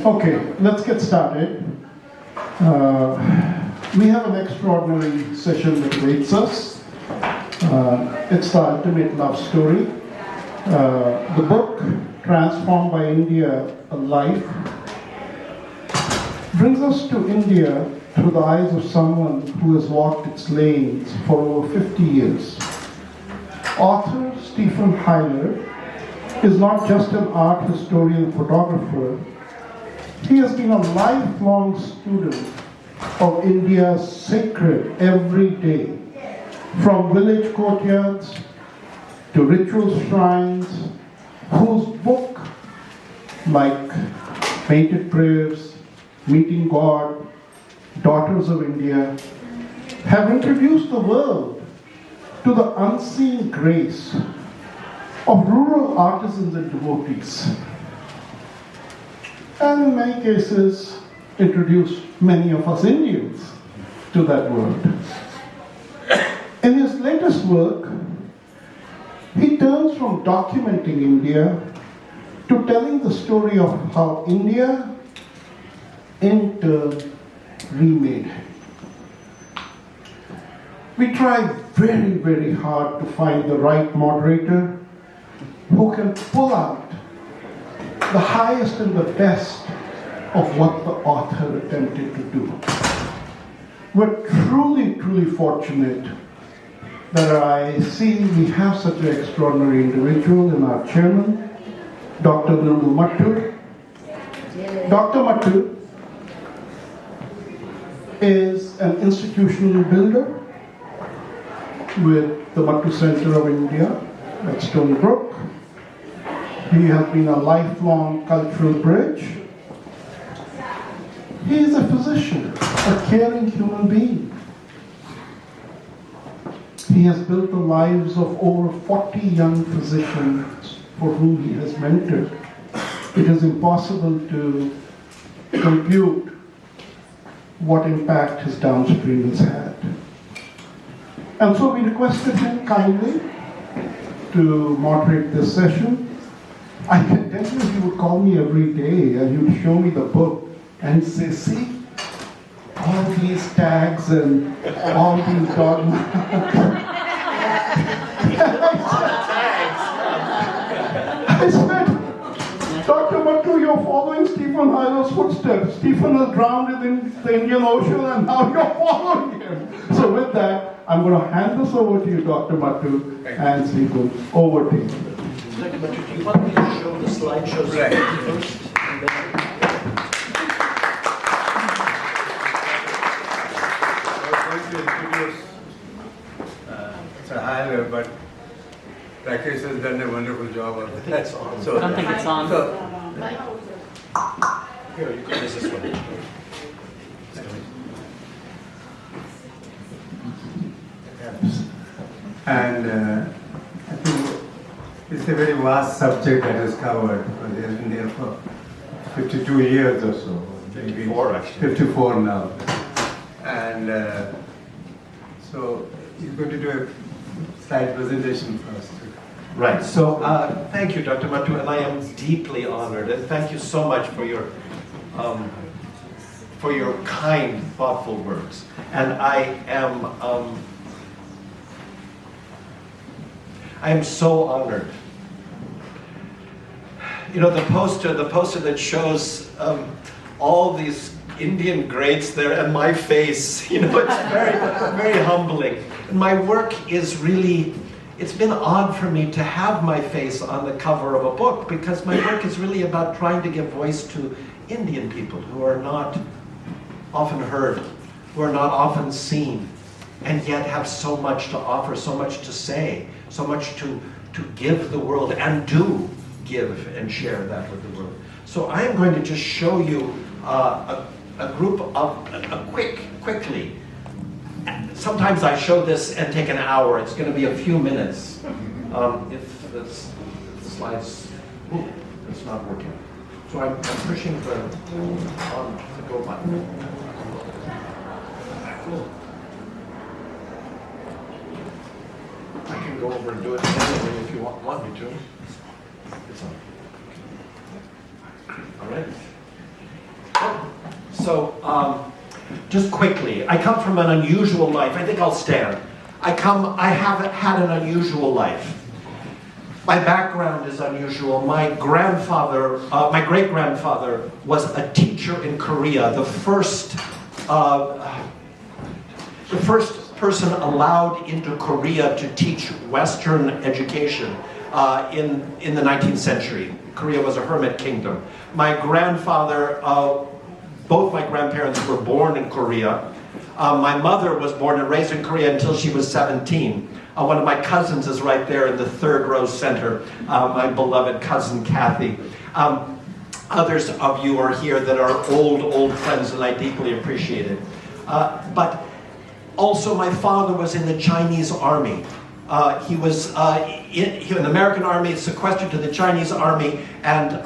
Okay, let's get started. We have an extraordinary session that awaits us. It's the ultimate love story. The book, Transformed by India, A Life, brings us to India through the eyes of someone who has walked its lanes for over 50 years. Author Stephen Huyler is not just an art historian photographer. He has been a lifelong student of India's sacred everyday, from village courtyards to ritual shrines, whose book, like Painted Prayers, Meeting God, Daughters of India, have introduced the world to the unseen grace of rural artisans and devotees, and in many cases introduced many of us Indians to that world. In his latest work, he turns from documenting India to telling the story of how India in turn remade him. We try very, very hard to find the right moderator who can pull out the highest and the best of what the author attempted to do. We're truly, truly fortunate that I see we have such an extraordinary individual in our chairman, Dr. Nirmal Mattoo. Dr. Mattoo is an institutional builder with the Mattoo Center of India at Stony Brook. He has been a lifelong cultural bridge. He is a physician, a caring human being. He has built the lives of over 40 young physicians for whom he has mentored. It is impossible to compute what impact his downstream has had. And so we requested him kindly to moderate this session. I can tell you he would call me every day and he would show me the book and say, see, all these tags and all these dogmas. I said, Dr. Mattoo, you're following Stephen Huyler's footsteps. Stephen was drowned in the Indian Ocean and now you're following him. So with that, I'm going to hand this over to you, Dr. Mattoo, and Stephen, over to you. Dr. Mattoo, do you want me to show the slideshow first? And then... I was going to introduce Mr. Huyler, but Rakesh has done a wonderful job of that. It's on. So, I don't think it's on. Here, you can use this one. And I think it's a very vast subject that is covered. He has been there for 52 years or so. 54 actually. 54 now. And so he's going to do a slide presentation for us. Right, so thank you, Dr. Mattoo, and I am deeply honored, and thank you so much for your kind, thoughtful words. And I am so honored. You know, the poster that shows all these Indian greats there and my face, you know, it's very, very humbling. And my work is really, it's been odd for me to have my face on the cover of a book because my work is really about trying to give voice to Indian people who are not often heard, who are not often seen, and yet have so much to offer, so much to say, so much to give the world, and do give and share that with the world. So I am going to just show you quickly. Sometimes I show this and take an hour. It's going to be a few minutes. If the slides, it's not working. So I'm pushing the go button. I can go over and do it again if you want me to. It's on. All Great. So, just quickly, I come from an unusual life. I think I'll stand. I have had an unusual life. My background is unusual. My grandfather, my great-grandfather was a teacher in Korea, the first person allowed into Korea to teach Western education in the 19th century. Korea was a hermit kingdom. My grandfather, both my grandparents were born in Korea. My mother was born and raised in Korea until she was 17. One of my cousins is right there in the third row center, my beloved cousin Kathy. Others of you are here that are old friends, and I deeply appreciate it. But also my father was in the Chinese army. He was in the American army, sequestered to the Chinese army, and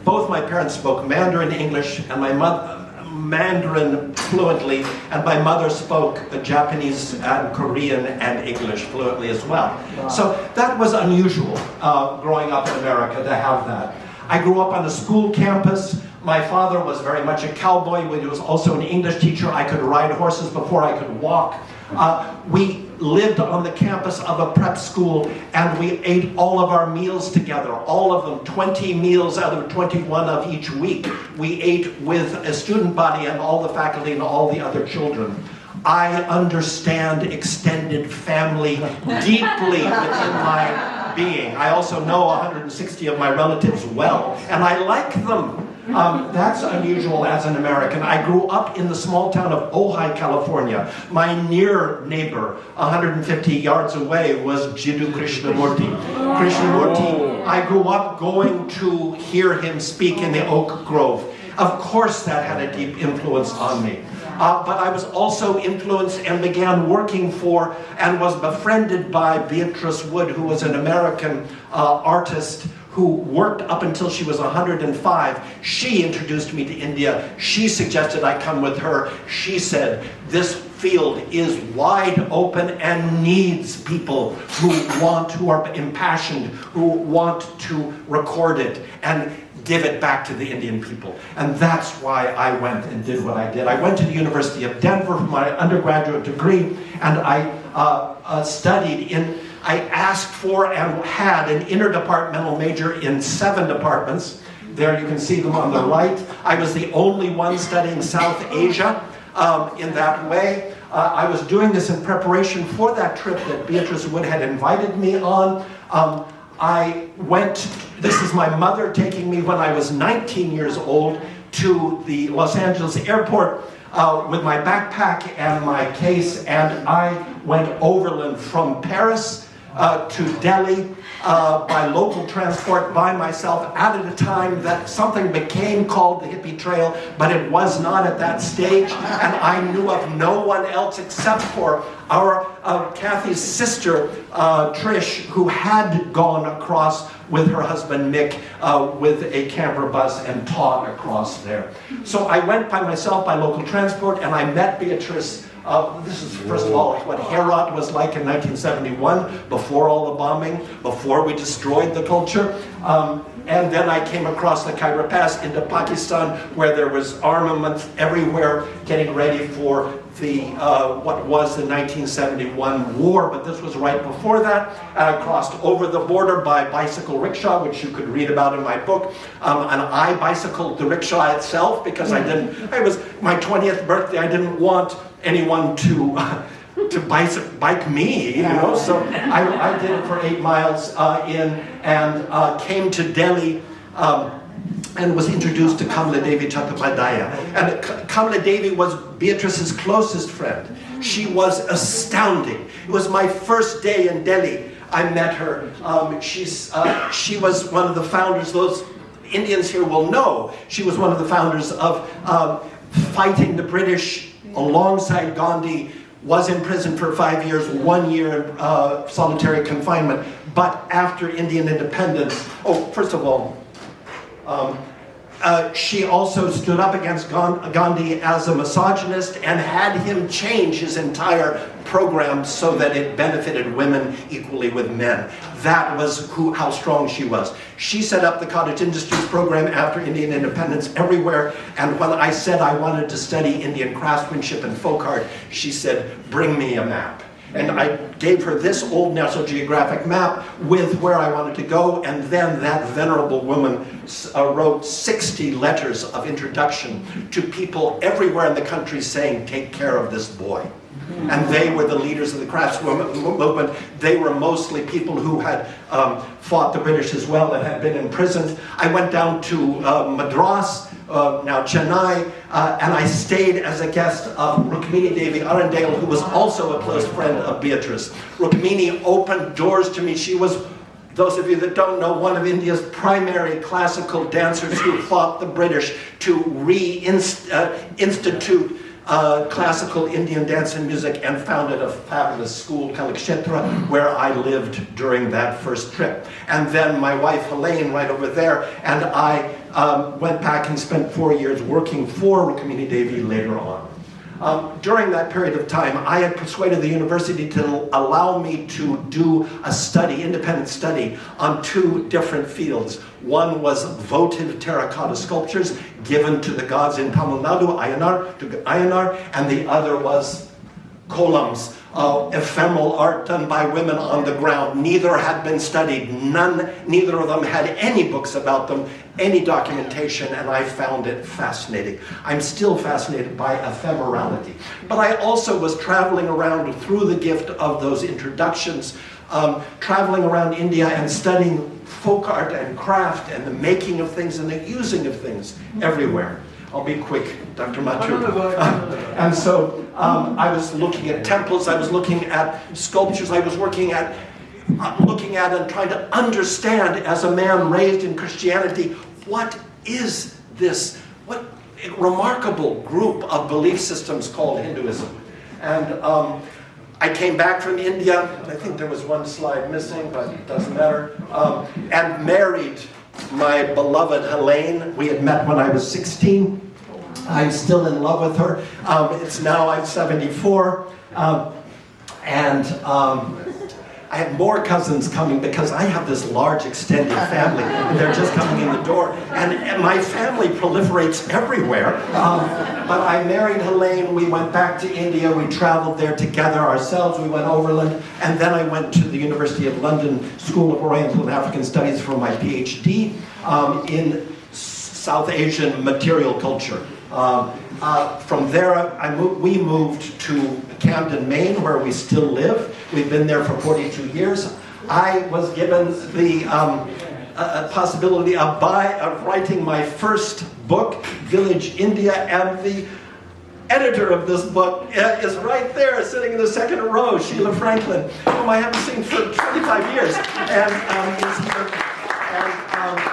both my parents spoke Mandarin English, and my mother Mandarin fluently, and my mother spoke Japanese and Korean and English fluently as well. Wow. So that was unusual growing up in America to have that. I grew up on a school campus. My father was very much a cowboy. He was also an English teacher. I could ride horses before I could walk. We lived on the campus of a prep school, and we ate all of our meals together, all of them, 20 meals out of 21 of each week. We ate with a student body and all the faculty and all the other children. I understand extended family deeply within my being. I also know 160 of my relatives well, and I like them. That's unusual as an American. I grew up in the small town of Ojai, California. My near neighbor, 150 yards away, was Jiddu Krishnamurti. I grew up going to hear him speak in the Oak Grove. Of course that had a deep influence on me. But I was also influenced and began working for and was befriended by Beatrice Wood, who was an American artist who worked up until she was 105. She introduced me to India. She suggested I come with her. She said, this field is wide open and needs people who are impassioned, who want to record it and give it back to the Indian people. And that's why I went and did what I did. I went to the University of Denver for my undergraduate degree, and I studied in I asked for and had an interdepartmental major in 7 departments. There you can see them on the right. I was the only one studying South Asia in that way. I was doing this in preparation for that trip that Beatrice Wood had invited me on. I went, this is my mother taking me when I was 19 years old to the Los Angeles airport with my backpack and my case, and I went overland from Paris to Delhi by local transport by myself at a time that something became called the hippie trail, but it was not at that stage, and I knew of no one else except for our Kathy's sister Trish, who had gone across with her husband Mick with a camper bus and taught across there. So I went by myself by local transport, and I met Beatrice. This is, first of all, what Herat was like in 1971, before all the bombing, before we destroyed the culture. And then I came across the Khyber Pass into Pakistan, where there was armaments everywhere, getting ready for the what was the 1971 war, but this was right before that. I crossed over the border by bicycle rickshaw, which you could read about in my book. And I bicycled the rickshaw itself because it was my 20th birthday. I didn't want anyone to bike me, you know. So I did it for 8 miles and came to Delhi. And was introduced to Kamala Devi Chattopadhyaya. And Kamala Devi was Beatrice's closest friend. She was astounding. It was my first day in Delhi. I met her. She was one of the founders, those Indians here will know, she was one of the founders of fighting the British alongside Gandhi, was in prison for 5 years, 1 year in solitary confinement. But after Indian independence, first of all, she also stood up against Gandhi as a misogynist and had him change his entire program so that it benefited women equally with men. That was how strong she was. She set up the cottage industries program after Indian independence everywhere, and when I said I wanted to study Indian craftsmanship and folk art, she said, bring me a map. And I gave her this old National Geographic map with where I wanted to go, and then that venerable woman wrote 60 letters of introduction to people everywhere in the country saying, take care of this boy. And they were the leaders of the craftswoman movement. They were mostly people who had fought the British as well and had been imprisoned. I went down to Madras, now Chennai, and I stayed as a guest of Rukmini Devi Arundale, who was also a close friend of Beatrice. Rukmini opened doors to me. She was, those of you that don't know, one of India's primary classical dancers who fought the British to institute classical Indian dance and music, and founded a fabulous school, Kalakshetra, where I lived during that first trip. And then my wife Helene, right over there, and I went back and spent 4 years working for Rukmini Devi later on. During that period of time, I had persuaded the university to allow me to do a study, independent study, on 2 different fields. One was votive terracotta sculptures given to the gods in Tamil Nadu, Ayanar, and the other was columns, ephemeral art done by women on the ground. Neither had been studied. Neither of them had any books about them, any documentation, and I found it fascinating. I'm still fascinated by ephemerality. But I also was traveling around through the gift of those introductions, traveling around India and studying folk art and craft and the making of things and the using of things everywhere. I'll be quick, Dr. Mattoo. And so I was looking at temples, I was looking at sculptures, I was looking at and trying to understand, as a man raised in Christianity, what is this, what remarkable group of belief systems called Hinduism. And I came back from India, I think there was one slide missing, but it doesn't matter, and married my beloved Helene. We had met when I was 16. I'm still in love with her. It's now I'm 74. I have more cousins coming because I have this large extended family, and they're just coming in the door. And my family proliferates everywhere. But I married Helene, we went back to India, we traveled there together ourselves, we went overland, and then I went to the University of London School of Oriental and African Studies for my PhD in South Asian material culture. From there, we moved to Camden, Maine, where we still live. We've been there for 42 years. I was given the possibility of writing my first book, Village India, and the editor of this book is right there, sitting in the second row, Sheila Franklin, whom I haven't seen for 25 years, and is here.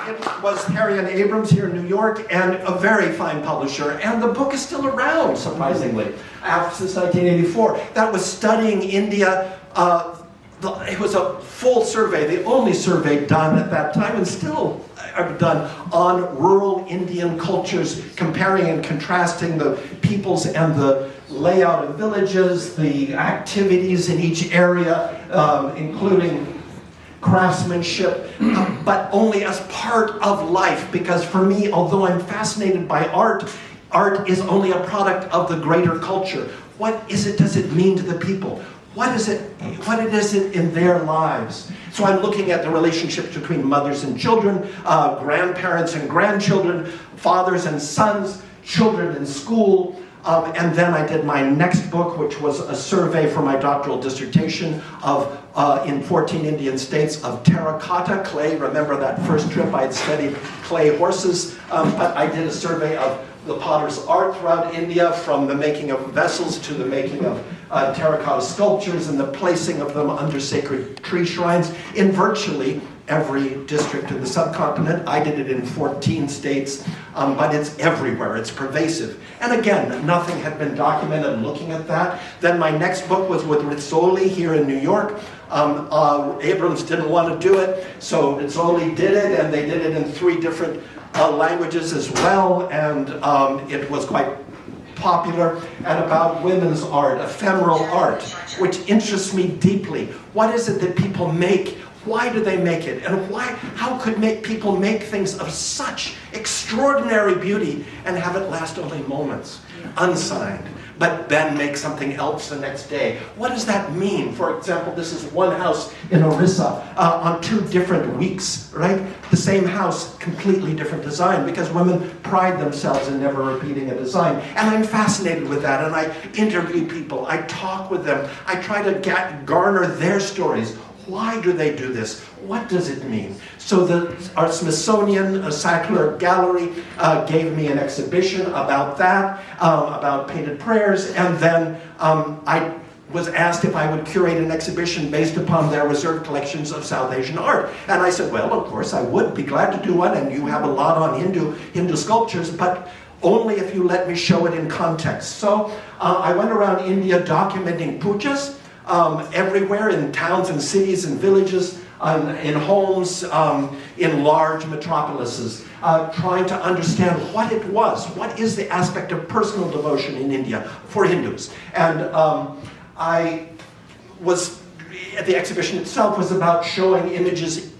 It was Harry and Abrams here in New York, and a very fine publisher, and the book is still around, surprisingly, since 1984. That was studying India. It was a full survey, the only survey done at that time, and still done, on rural Indian cultures, comparing and contrasting the peoples and the layout of villages, the activities in each area, including craftsmanship, but only as part of life, because for me, although I'm fascinated by art, art is only a product of the greater culture. What is it, does it mean to the people? What is it in their lives? So I'm looking at the relationships between mothers and children, grandparents and grandchildren, fathers and sons, children in school, and then I did my next book, which was a survey for my doctoral dissertation of in 14 Indian states of terracotta clay. Remember that first trip I had studied clay horses, but I did a survey of the potter's art throughout India, from the making of vessels to the making of terracotta sculptures and the placing of them under sacred tree shrines in virtually every district in the subcontinent. I did it in 14 states, but it's everywhere, it's pervasive. And again, nothing had been documented looking at that. Then my next book was with Rizzoli here in New York, Abrams didn't want to do it, so Rizzoli did it, and they did it in 3 different languages as well, and it was quite popular, and about women's art, ephemeral art, which interests me deeply. What is it that people make? Why do they make it? And how could people make things of such extraordinary beauty and have it last only moments, unsigned, but then make something else the next day? What does that mean? For example, this is one house in Orissa on 2 different weeks, right? The same house, completely different design, because women pride themselves in never repeating a design. And I'm fascinated with that, and I interview people, I talk with them, I try to garner their stories. Why do they do this? What does it mean? So our Smithsonian Sackler Gallery gave me an exhibition about that, about painted prayers, and then I was asked if I would curate an exhibition based upon their reserved collections of South Asian art. And I said, well, of course, I would be glad to do one, and you have a lot on Hindu sculptures, but only if you let me show it in context. So I went around India documenting pujas, everywhere in towns and cities and villages, in homes, in large metropolises, trying to understand what it was. What is the aspect of personal devotion in India for Hindus? And the exhibition itself was about showing images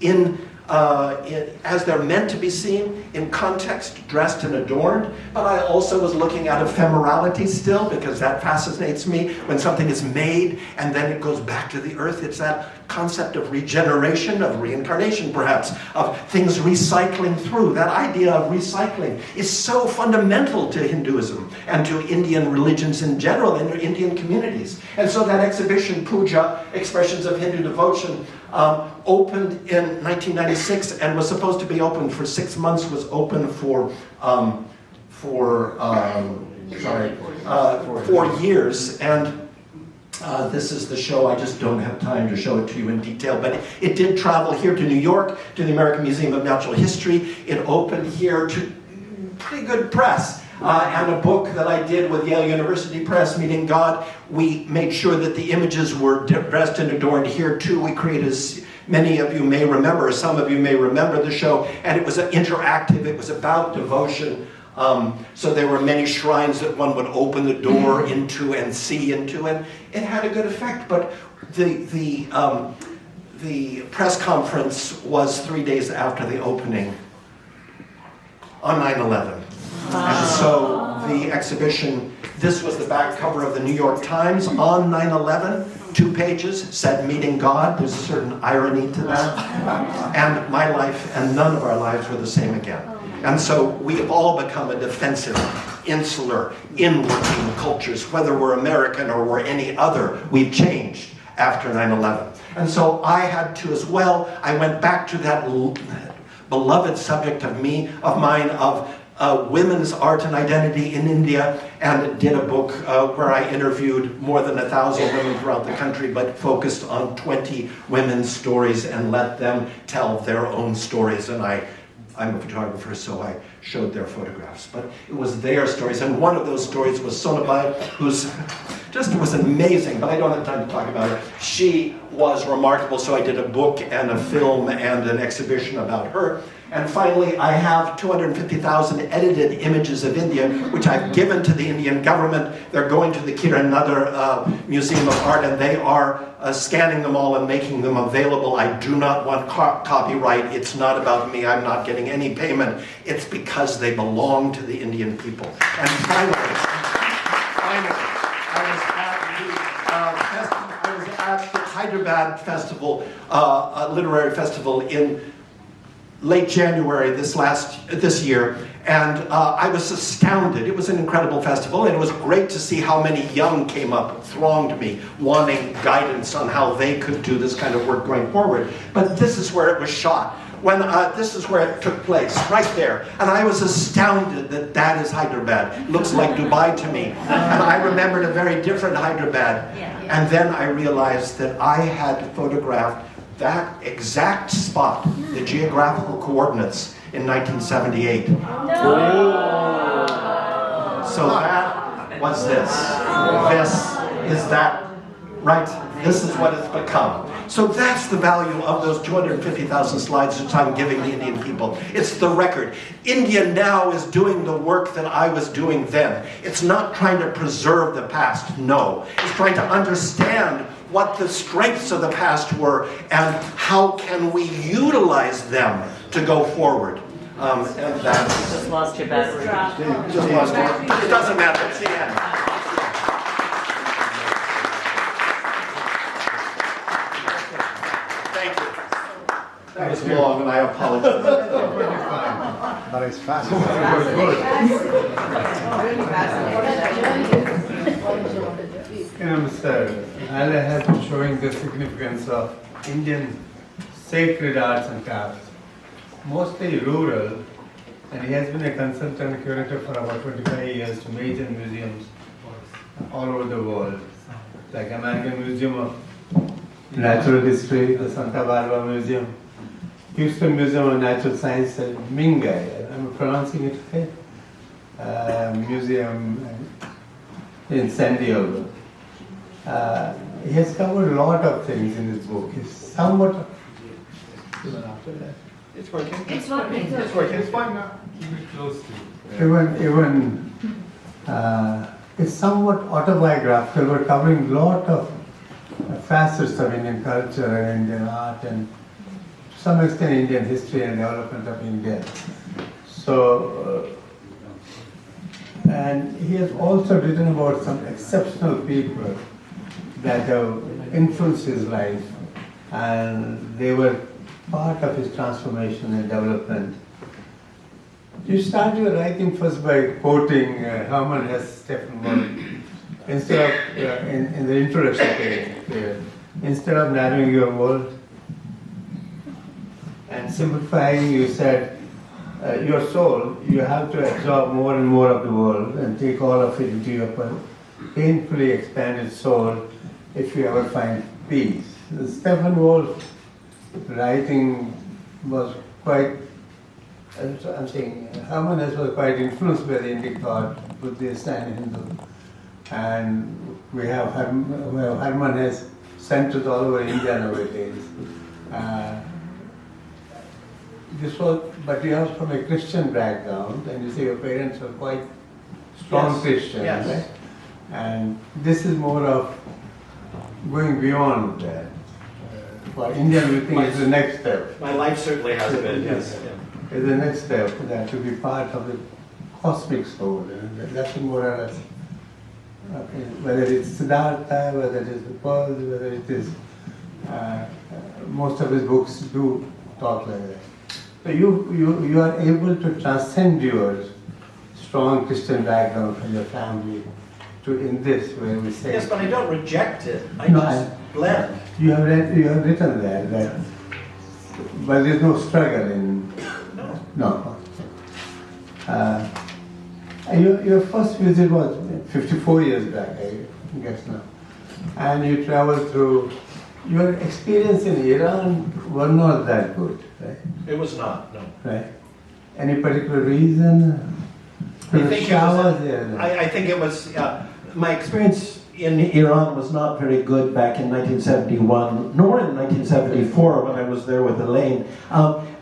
as they're meant to be seen, in context, dressed and adorned. But I also was looking at ephemerality still, because that fascinates me. When something is made and then it goes back to the earth, it's that concept of regeneration, of reincarnation perhaps, of things recycling through. That idea of recycling is so fundamental to Hinduism and to Indian religions in general, and Indian communities. And so that exhibition, Puja, Expressions of Hindu Devotion, opened in 1996 and was supposed to be open for 6 months, was open for 4 years. And this is the show. I just don't have time to show it to you in detail, but it did travel here to New York, to the American Museum of Natural History. It opened here to pretty good press. And a book that I did with Yale University Press, Meeting God, we made sure that the images were dressed and adorned here too. We created, many of you may remember, some of you may remember the show, and it was interactive. It was about devotion. So there were many shrines that one would open the door into and see into, and it had a good effect. But the press conference was 3 days after the opening, on 9/11. And so the exhibition, this was the back cover of the New York Times on 9/11, 2 pages, said Meeting God. There's a certain irony to that. And my life and none of our lives were the same again. And so we have all become a defensive, insular, inward-looking cultures, whether we're American or we're any other. We've changed after 9/11. And so I had to as well. I went back to that beloved subject of mine, of women's art and identity in India, and did a book where I interviewed more than 1,000 women throughout the country, but focused on 20 women's stories and let them tell their own stories. And I'm a photographer, so I showed their photographs. But it was their stories, and one of those stories was Sonabai, who's was amazing, but I don't have time to talk about her. She was remarkable, so I did a book and a film and an exhibition about her. And finally, I have 250,000 edited images of India, which I've given to the Indian government. They're going to the Kiranadar Museum of Art, and they are scanning them all and making them available. I do not want copyright. It's not about me. I'm not getting any payment. It's because they belong to the Indian people. And finally, I was at the Hyderabad Festival, literary festival in late January this year, and I was astounded. It was an incredible festival, and it was great to see how many young came up, thronged me, wanting guidance on how they could do this kind of work going forward. But this is where it was shot. This is where it took place, right there. And I was astounded that is Hyderabad. It looks like Dubai to me. And I remembered a very different Hyderabad. And then I realized that I had photographed that exact spot, the geographical coordinates, in 1978. So that was this. This is that right? This is what it's become. So that's the value of those 250,000 slides that I'm giving the Indian people. It's the record. India now is doing the work that I was doing then. It's not trying to preserve the past, no. It's trying to understand what the strengths of the past were and how can we utilize them to go forward. And that's... Just lost your battery. Just lost it. It doesn't matter. It's the end. Thank you. That was long, and I apologize. But it's fast. Mr. Huyler has been showing the significance of Indian sacred arts and crafts, mostly rural, and he has been a consultant curator for about 25 years to major museums all over the world, like American Museum of Natural History, the Santa Barbara Museum, Houston Museum of Natural Science, Mingai, I'm pronouncing it right, museum in San Diego. He has covered a lot of things in his book. He's somewhat... It's working. It's not me. It's working. It's fine now. Keep it close to you. It's somewhat autobiographical, but covering a lot of facets of Indian culture and Indian art and to some extent Indian history and development of India. So, and he has also written about some exceptional people that have influenced his life, and they were part of his transformation and development. You start your writing first by quoting Hermann Hesse, Stephen Huyler, instead of in the introduction period, instead of narrowing your world and simplifying, you said your soul, you have to absorb more and more of the world and take all of it into your painfully expanded soul if you ever find peace. Stephen Wolf's writing was quite, I'm saying, Hermann Hesse was quite influenced by the Indic thought, Buddhist and Hindu. And we have Hermann Hesse centers all over India nowadays. This was, but you are from a Christian background, and you say your parents were quite strong Yes. Christians, Yes. right? And this is more of going beyond that. For Indian, we think it's the next step. My life certainly has been, yes. It's the next step, that to be part of the cosmic soul. And that's more or less, whether it's Siddhartha, whether it is the Pearl, whether it is, most of his books do talk like that. So you are able to transcend your strong Christian background from your family to in this, where we say... Yes, but I don't reject it. I No, just blend. You have written there that, but there's no struggle in... No. No. Your first visit was 54 years back, I guess now. And you traveled through... Your experience in Iran were not that good, right? It was not, no. Right. Any particular reason? I think it was, my experience in Iran was not very good back in 1971, nor in 1974 when I was there with Elaine,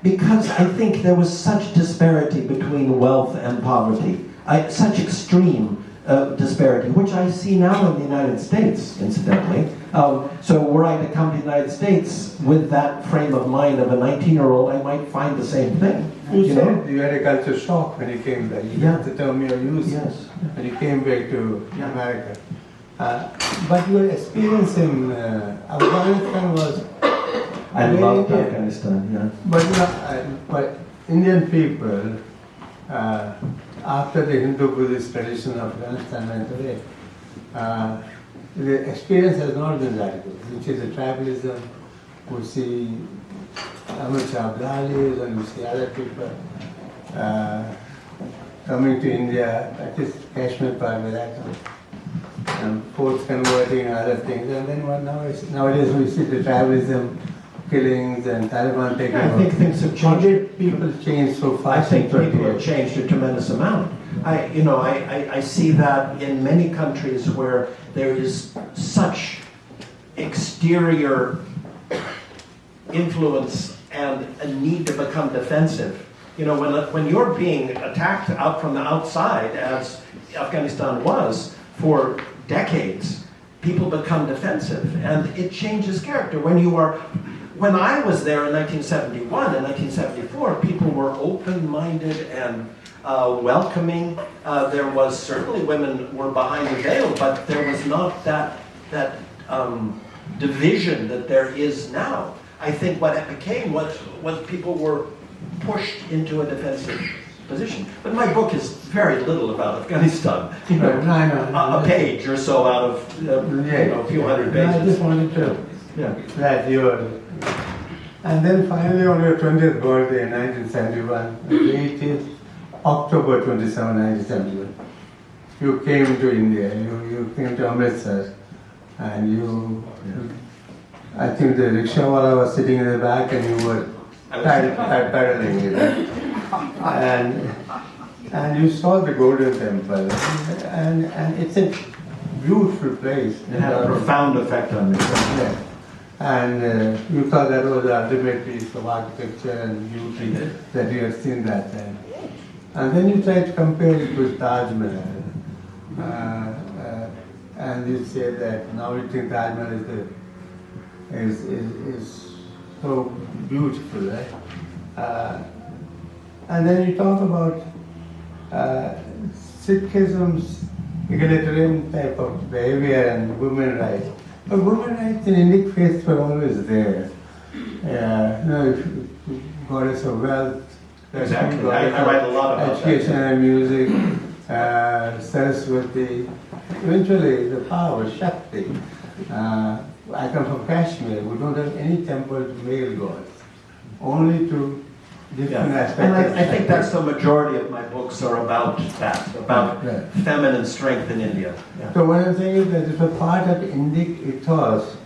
because I think there was such disparity between wealth and poverty, such extreme disparity, which I see now in the United States, incidentally. So were I to come to the United States with that frame of mind of a 19-year-old, I might find the same thing. You said you had a culture shock when you came back. You had the term you used Yes. when you came back to America. But your experience in Afghanistan was... I loved Afghanistan, yeah. But Indian people, after the Hindu-Buddhist tradition of Afghanistan went away, the experience has not been that good, which is the tribalism. We see Ahmad Shah Abdalis and we see other people coming to India, at least Kashmir part where I come, and forts converting and other things. And then nowadays we see the tribalism, killings and Taliban taking over. I think things have changed. People change so I fast. think people have changed a tremendous amount. I see that in many countries where there is such exterior influence and a need to become defensive. You know, when you're being attacked out from the outside, as Afghanistan was for decades, people become defensive, and it changes character. When I was there in 1971 and 1974, people were open-minded and welcoming. There was certainly women were behind the veil, but there was not that division that there is now. I think what it became was people were pushed into a defensive position. But my book is very little about Afghanistan. You know, a page or so out of a few hundred pages. I just wanted to that you're. And then finally on your 20th birthday in 1971, the date is October 27, 1971. You came to India, you came to Amritsar, and I think the rickshawala was sitting in the back and you were paddling with it. And you saw the Golden Temple, and it's a beautiful place. It had a profound effect on me. Yeah. And you thought that was the ultimate piece of architecture and beauty that you had seen that time. And then you tried to compare it with Taj Mahal. And you said that now you think Taj Mahal is so beautiful, right? And then you talk about Sikhism's egalitarian type of behavior and women's rights. But women's rights in Indic faith were always there. If goddess of wealth, exactly. I write a lot about education and music, Saraswati. Eventually, the power, Shakti. I come from Kashmir. We don't have any temple to male gods, only to different aspects. And I think that's the majority of my books are about that, about feminine strength in India. Yeah. So what I'm saying is that it's a part of Indic ethos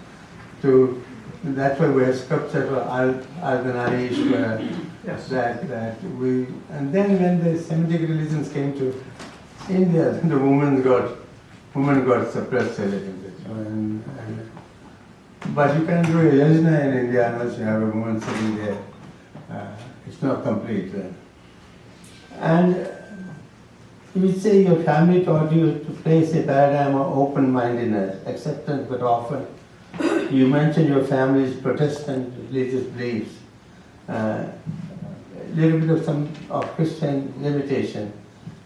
that's why we have sculptures for Ardhanari Ishwara. Yes. That we, and then when the Semitic religions came to India, the women got suppressed a little bit. But you can do a yajna in India unless you have a woman sitting there. It's not complete. And you say your family taught you to place a paradigm of open-mindedness, acceptance, but often you mentioned your family's Protestant religious beliefs. Little bit of some of Christian limitation.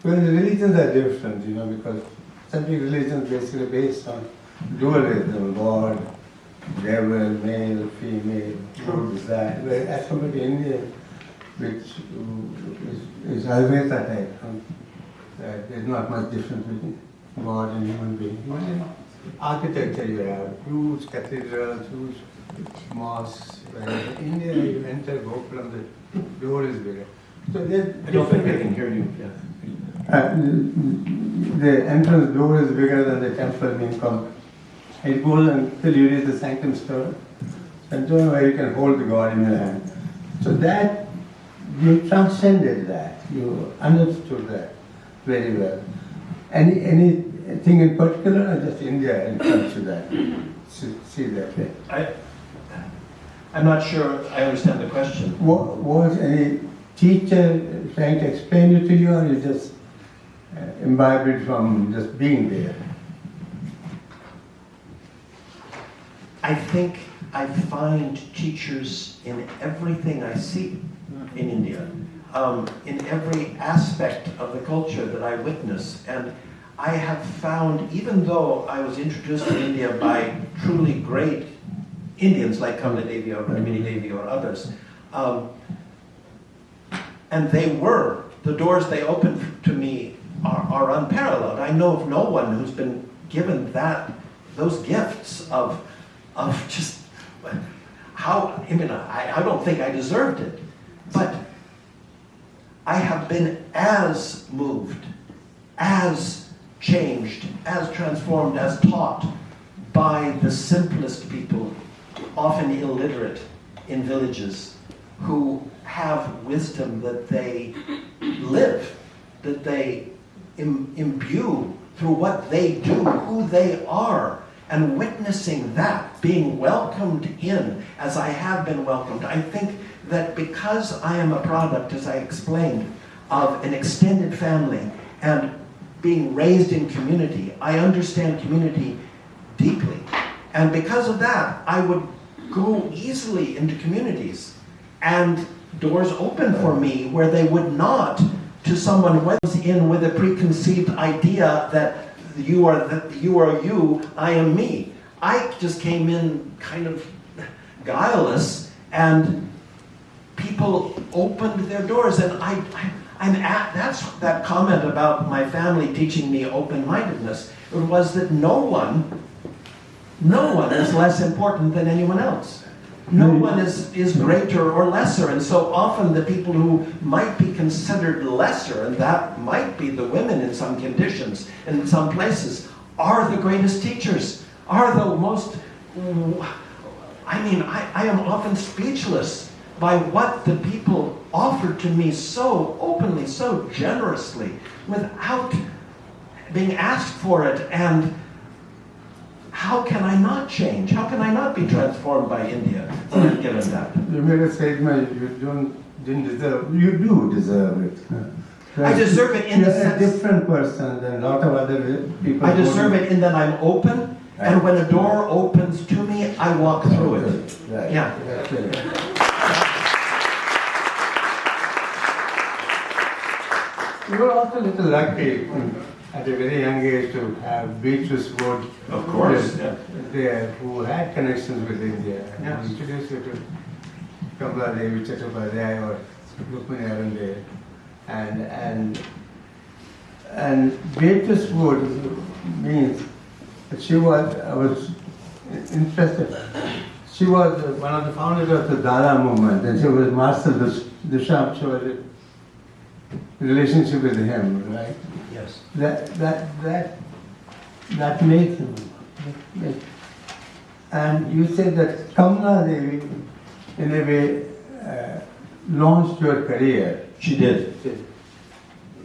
Well, the religions are different, because some religions basically based on dualism, God, devil, male, female, good, that. Whereas as compared to India, which is Advaita type, there's not much difference between God and human being. In architecture, you have huge cathedrals, huge mosques. In India, you enter Gokulam, the door is bigger. So I don't think I can hear you. Yeah. The entrance door is bigger than the temple being come. It goes until you reach the sanctum store, where you can hold the God in your hand. So that, you transcended that, you understood that very well. Anything in particular, or just India and comes to that? See that. I'm not sure I understand the question. Was any teacher trying to explain it to you, or you just imbibed it from just being there? I think I find teachers in everything I see in India, in every aspect of the culture that I witness. And I have found, even though I was introduced to India by truly great Indians like Kamala Devi or Rukmini Devi or others, and the doors they opened to me are unparalleled. I know of no one who's been given those gifts of just how, I don't think I deserved it, but I have been as moved, as changed, as transformed, as taught by the simplest people, often illiterate in villages, who have wisdom that they live, that they imbue through what they do, who they are. and witnessing that, being welcomed in as I have been welcomed, I think that because I am a product, as I explained, of an extended family and being raised in community, I understand community deeply. And because of that, I would go easily into communities and doors open for me where they would not to someone who was in with a preconceived idea that you are you, I am me. I just came in kind of guileless, and people opened their doors, and that's that comment about my family teaching me open-mindedness. It was that no one is less important than anyone else. No one is greater or lesser, and so often the people who might be considered lesser, and that might be the women in some conditions, in some places, are the greatest teachers, are the most, I am often speechless by what the people offered to me so openly, so generously, without being asked for it. And how can I not change? How can I not be transformed by India given that? You made a statement you didn't deserve. You do deserve it. I deserve it in the You're a sense... different person than a lot of other people. I deserve it in that I'm open, and when a door opens to me, I walk through it. Right. Yeah. You were also a little lucky at a very young age to have Beatrice Wood, Of course, yeah. there, who had connections with India. Yes. Who introduced you to Kamala Devi Chattopadhyay or Rukmini Arunde. And Beatrice Wood means that she was, I was interested, she was one of the founders of the Dada movement, and she was Marcel Duchamp. She was a relationship with him, right? Yes. That makes him. And you said that Kamala Devi, in a way, launched your career. She did.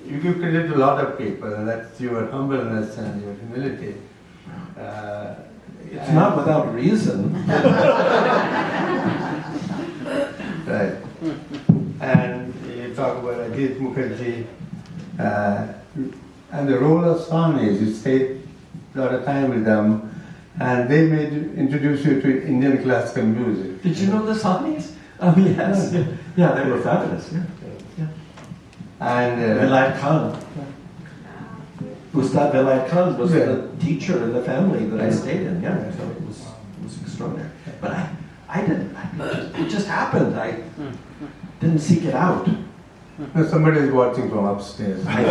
You give credit to a lot of people, and that's your humbleness and your humility. It's not without reason. Right. And you talk about Ajit Mukherjee, and the role of Swamis. You stayed a lot of time with them, and they introduce you to Indian classical music. Did you know the Swamis? Oh, yes. Yeah, they were fabulous. Yeah. And Vilayat Khan. Ustad Vilayat Khan was the teacher in the family that I stayed in. Yeah, so it was extraordinary. But I didn't. It just happened. I didn't seek it out. somebody is watching from upstairs. I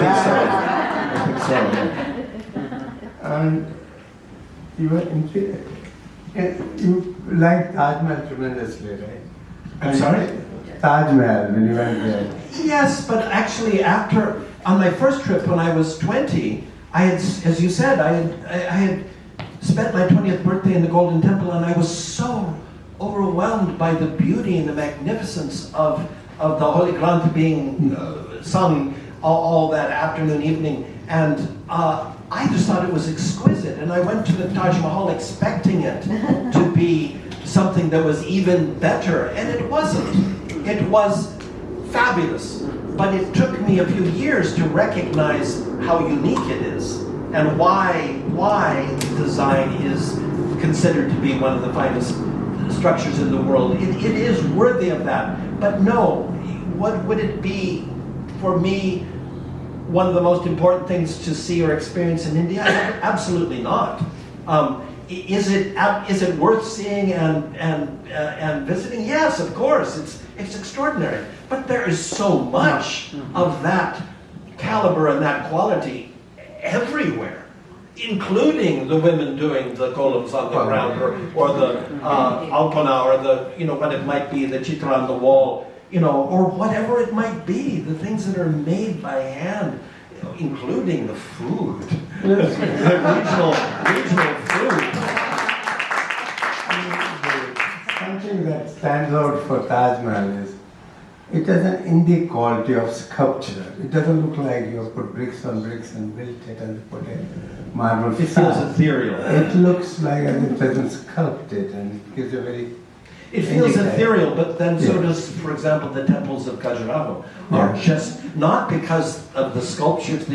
think so. Yeah. And you were you liked Taj Mahal tremendously, right? I'm sorry? Taj Mahal, when you went there. Yes, but actually on my first trip when I was 20, I had, as you said, I had spent my 20th birthday in the Golden Temple, and I was so overwhelmed by the beauty and the magnificence of the Holy Granth being sung all that afternoon, evening, and I just thought it was exquisite, and I went to the Taj Mahal expecting it to be something that was even better, and it wasn't. It was fabulous, but it took me a few years to recognize how unique it is, and why design is considered to be one of the finest structures in the world. It is worthy of that, but no, what would it be for me one of the most important things to see or experience in India? Absolutely not. Is it worth seeing and visiting? Yes, of course. It's extraordinary. But there is so much of that caliber and that quality everywhere, including the women doing the columns on the ground, or the alpana, or the what it might be, the chitra on the wall, or whatever it might be, the things that are made by hand, including the food, the regional food. Something that stands out for Taj Mahal is It has an indie quality of sculpture. It doesn't look like you have put bricks on bricks and built it and put a marble It feels facade. ethereal. It looks like as if it hasn't sculpted, and it gives a very... It feels indie type. ethereal, but then so Yeah. does, for example, the temples of Khajuraho. Are Yeah. just not because of the sculptures,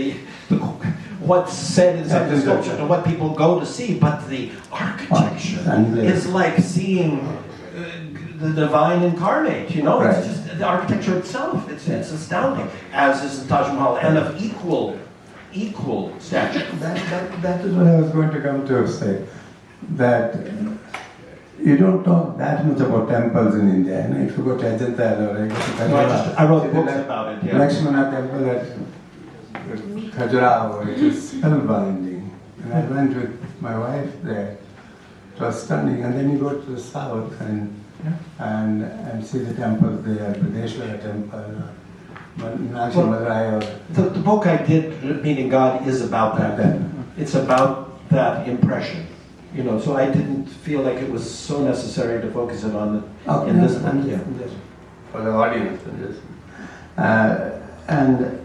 what's said inside the sculpture and what people go to see, but the architecture is like seeing the divine incarnate. You know, Right. it's just the architecture itself. It's astounding, as is the Taj Mahal, and of equal stature. That is what I was going to come to say. That you don't talk that much about temples in India. You know, if you go to Ajanta or I wrote books about it. Yeah. Lakshmana temple at Khajuraho, it is spellbinding. And I went with my wife there. It was stunning. And then you go to the south and see the temples there, Brideshwara temple, Meenakshi Madurai. The book I did, Meeting God, is about that. It's about that impression. You know, so I didn't feel like it was so necessary to focus it on in this book. Yeah. For the audience. And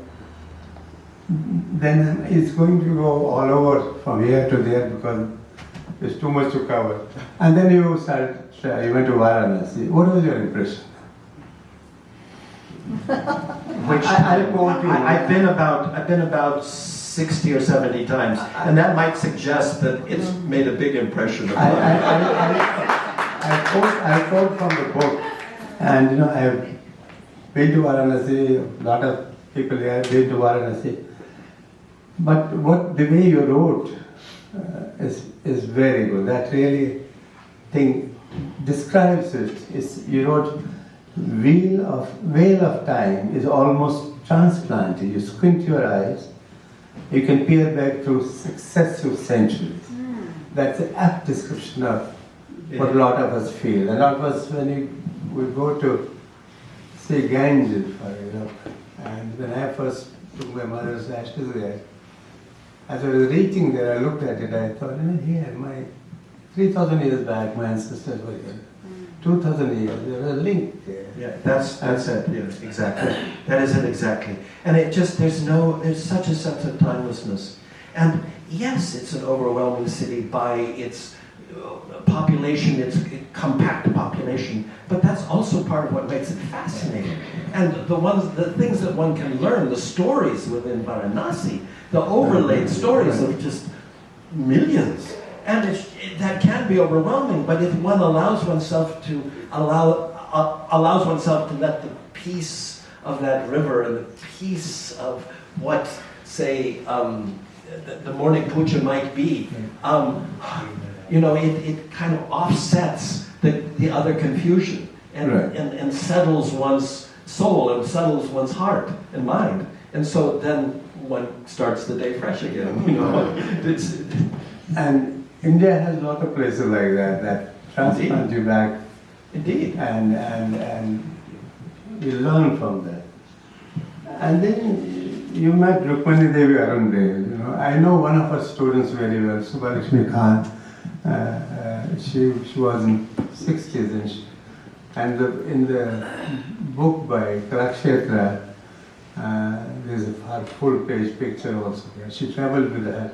then it's going to go all over from here to there because there's too much to cover. And then you went to Varanasi. What was your impression? I've been about 60 or 70 times, and that might suggest that it's made a big impression on me. I quote from the book, and you know, I have been to Varanasi, a lot of people here have been to Varanasi. But the way you wrote is very good. That really thing describes it. You wrote, Wheel of Time is almost transplanted. You squint your eyes, you can peer back through successive centuries. That's an apt description of what a lot of us feel. A lot of us, when we go to say Ganges, for example, and when I first took my mother's ashes there, as I was reaching there, I looked at it, I thought, here, 3,000 years back, my ancestors were here. 2,000 years, there was a link there. Yeah, that's it. Yes, exactly. That is it exactly. And it just there's such a sense of timelessness. And yes, it's an overwhelming city by its population, its compact population. But that's also part of what makes it fascinating. And the things that one can learn, the stories within Varanasi, the overlaid stories of just millions. And that can be overwhelming, but if one allows oneself to let the peace of that river and the peace of what, say, the morning puja might be, you know, it kind of offsets the other confusion and settles one's soul and settles one's heart and mind, and so then one starts the day fresh again. You know, and India has a lot of places like that transplant you back. Indeed. And you learn from that. And then you met Rukmani Devi Arundel. You know, I know one of her students very well, Subhalakshmi Khan. She was in 60s, and in the book by Kalakshetra, there's a full-page picture also there. She traveled with her.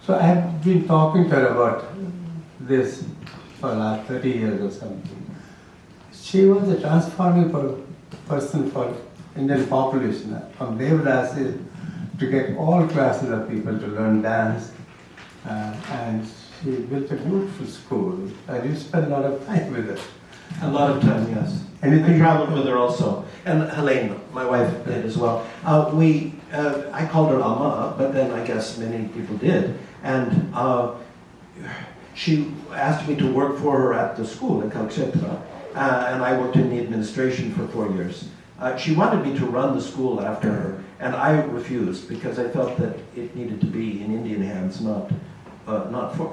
So I have been talking to her about this for the last 30 years or something. She was a transforming person for Indian population, from Devdasi to get all classes of people to learn dance. And she built a beautiful school. And you spent a lot of time with her. A lot of time, yes. I traveled with her also. And Helene, my wife, did as well. I called her Amma, but then I guess many people did. And she asked me to work for her at the school in Kalakshetra. And I worked in the administration for 4 years. She wanted me to run the school after her, and I refused because I felt that it needed to be in Indian hands, not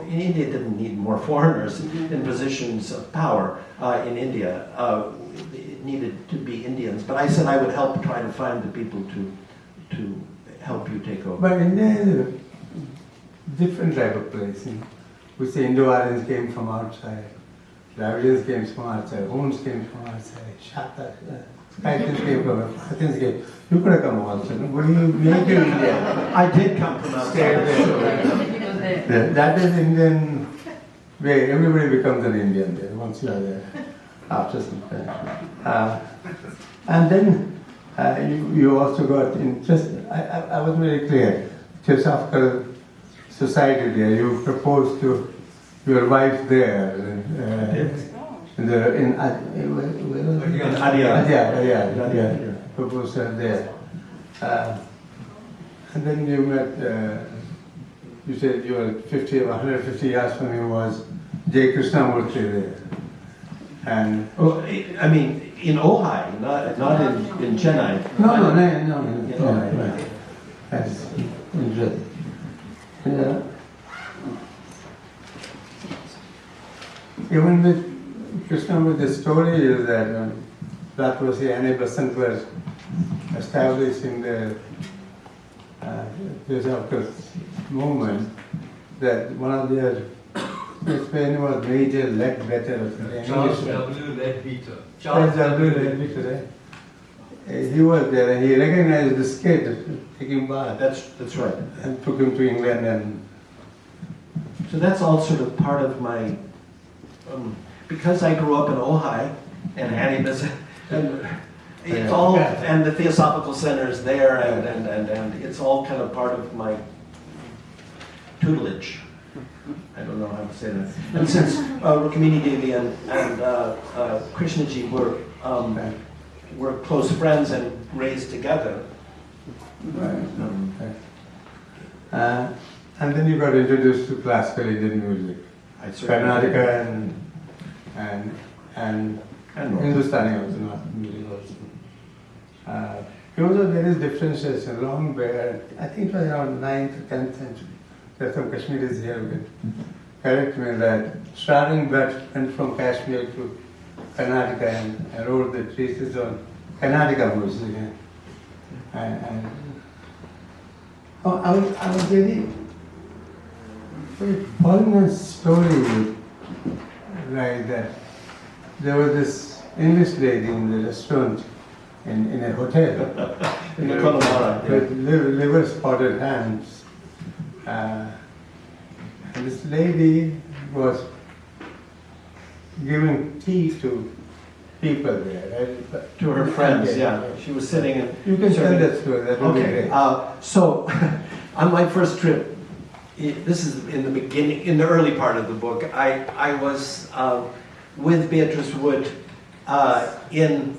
India didn't need more foreigners in positions of power in India. It needed to be Indians. But I said I would help try to find the people to help you take over. But India is a different type of place. We say Indo-Aryans came from outside, Dravidians came from outside, Huns came from outside, Scientists came from Athens came. You could have come also. No? But you make it India. I did come from Stay outside. there. That is Indian way. Everybody becomes an Indian there once you are there. After some time. And then you also got interested. I was very clear. Theosophical society there. You proposed to your wife there. In Adyar. Yeah. Proposed her there. And then you met. You said you were 50 or 150 years from him was J. Krishnamurti there. And Oh, I mean, in Ojai, not in Chennai. no. Right. That's interesting. Yeah. Even with Krishnamurti, the story is that that was the Annie Besant was establishing the Theosophical movement, that one of their Spain was Major Leadbetter. Charles W. Leadbeater. Charles W. Leadbetter. He was there and he recognized this kid taking bath That's right. and took him to England. And So that's all sort of part of my, because I grew up in Ojai and Annie Besant, and it's all, and the Theosophical Center is there, and it's all kind of part of my tutelage. I don't know how to say that. And since Rukmini Devi and Krishnaji were close friends and raised together. and then you got introduced to classical Indian music, I certainly did. Karnataka and And Hindustani also, not music also. Also there is differentiation long back, I think it was around 9th or 10th century. There are some Kashmiris here who can correct me that starting went from Kashmir to Karnataka and wrote the treatise on Karnataka music. And I was very following a story like that. There was this English lady in the restaurant in a hotel. In the Connemara, With liver spotted hands. And this lady was giving tea to people there. Right? To her friends, yeah. She was sitting and You can tell serving- that story, that would be Okay, great. so on my first trip, this is in the beginning, in the early part of the book, I was with Beatrice Wood in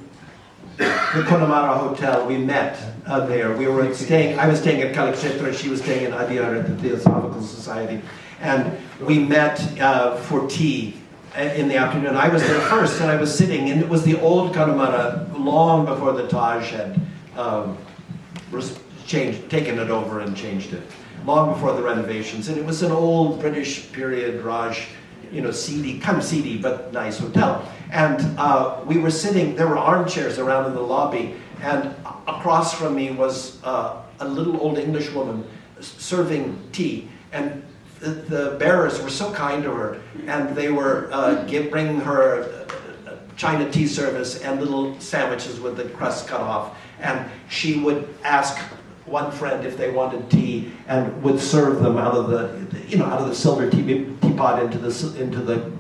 the Connemara Hotel. We met there. We were staying, I was staying at Kalakshetra, she was staying in Adyar at the Theosophical Society. And we met for tea in the afternoon. I was there first, and I was sitting, and it was the old Connemara, long before the Taj had taken it over and changed it, long before the renovations. And it was an old British period Raj, seedy, kind of seedy, but nice hotel. And we were sitting, there were armchairs around in the lobby, and across from me was a little old English woman serving tea. And the bearers were so kind to her, and they were bringing her China tea service and little sandwiches with the crust cut off. And she would ask one friend if they wanted tea, and would serve them out of the silver teapot into the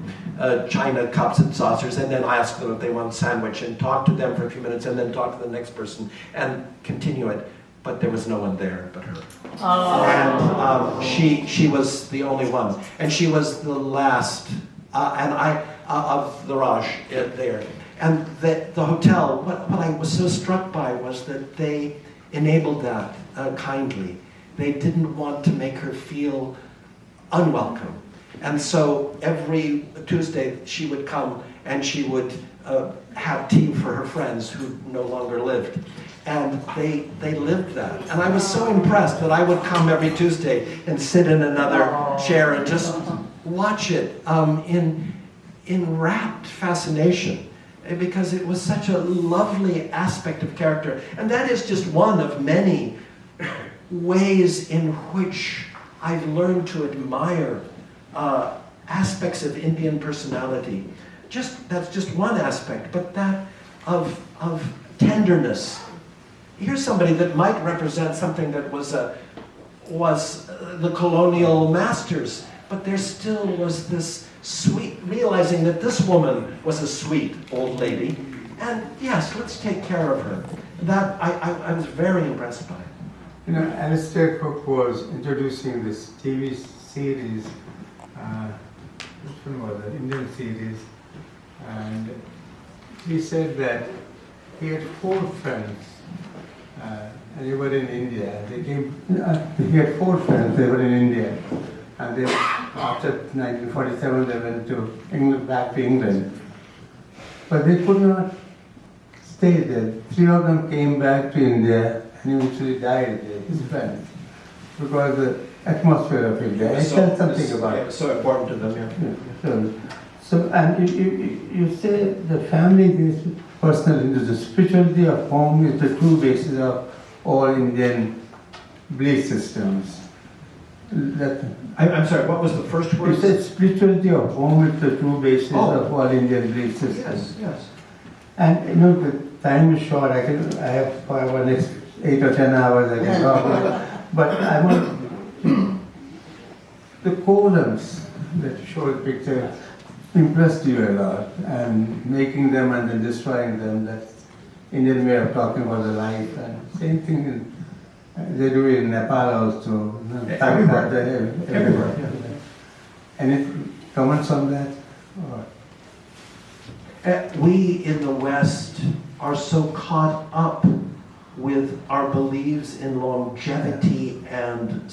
China cups and saucers, and then ask them if they want a sandwich, and talk to them for a few minutes, and then talk to the next person, and continue it. But there was no one there but her. And she was the only one, and she was the last, of the Raj there. And the hotel, what I was so struck by was that they enabled that kindly. They didn't want to make her feel unwelcome. And so every Tuesday she would come and she would have tea for her friends who no longer lived. And they lived that. And I was so impressed that I would come every Tuesday and sit in another chair and just watch it in rapt fascination, because it was such a lovely aspect of character. And that is just one of many ways in which I've learned to admire aspects of Indian personality. That's just one aspect, but that of tenderness. Here's somebody that might represent something that was the colonial masters, but there still was this sweet, realizing that this woman was a sweet old lady, and yes, let's take care of her. That I was very impressed by. You know, Alistair Cook was introducing this TV series, which one was it? Indian series, and he said that he had 4 friends. And they were in India. They came. He had 4 friends. They were in India, and they, after 1947, they went to England, back to England. But they could not stay there. 3 of them came back to India and eventually died there, his friends, because the atmosphere of India. I said something about it. So important to them, yeah. So and you say the family is personal into the spirituality of home is the true basis of all Indian belief systems. I'm sorry, what was the first word? You said spirituality of home is the true basis of all Indian belief systems. Yes, yes. And you know, the time is short. I have for our next 8 or 10 hours I can talk about. But I want the columns that show the picture impressed you a lot, and making them and then destroying them. That's Indian way of talking about the life. And same thing they do in Nepal also. Everywhere. Everywhere. Yeah. Any comments on that? We in the West are so caught up with our beliefs in longevity and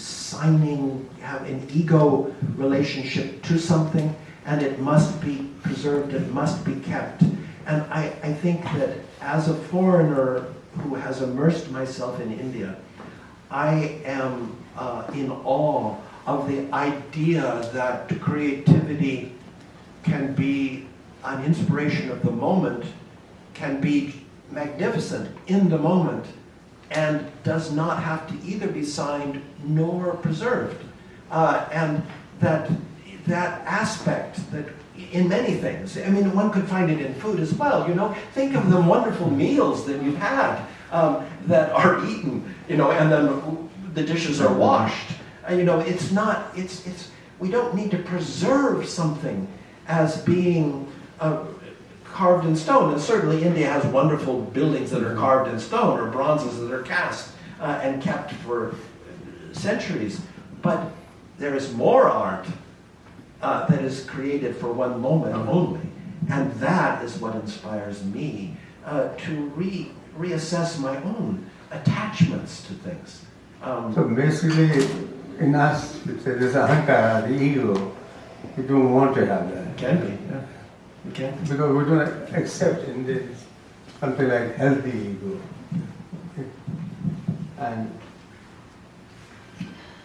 have an ego relationship to something, and it must be preserved, it must be kept. And I think that as a foreigner who has immersed myself in India, I am in awe of the idea that creativity can be an inspiration of the moment, can be magnificent in the moment, and does not have to either be signed nor preserved. And that aspect that in many things, I mean, one could find it in food as well, you know. Think of the wonderful meals that you've had that are eaten, you know, and then the dishes are washed. You know, we don't need to preserve something as being carved in stone. And certainly India has wonderful buildings that are carved in stone, or bronzes that are cast and kept for centuries. But there is more art that is created for one moment only. And that is what inspires me to reassess my own attachments to things. So basically, in us, there's ahankara, the ego. We don't want to have that. Can be, yeah. Okay. Because we don't accept in this something like healthy ego.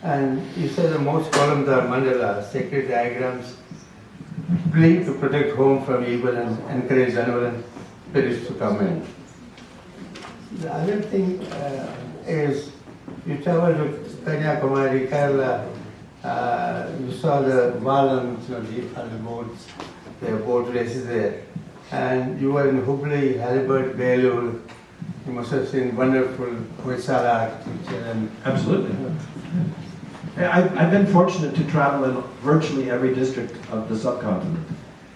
And you said that most columns are mandalas, sacred diagrams, believed to protect home from evil and encourage benevolent spirits to come in. The other thing is, you traveled to Kanyakumari, Kerala, you saw the Valams, the boats, there are boat races there. And you were in Hubli, Halibut, Belur. You must have seen wonderful Hoysala architecture. And absolutely. I've been fortunate to travel in virtually every district of the subcontinent.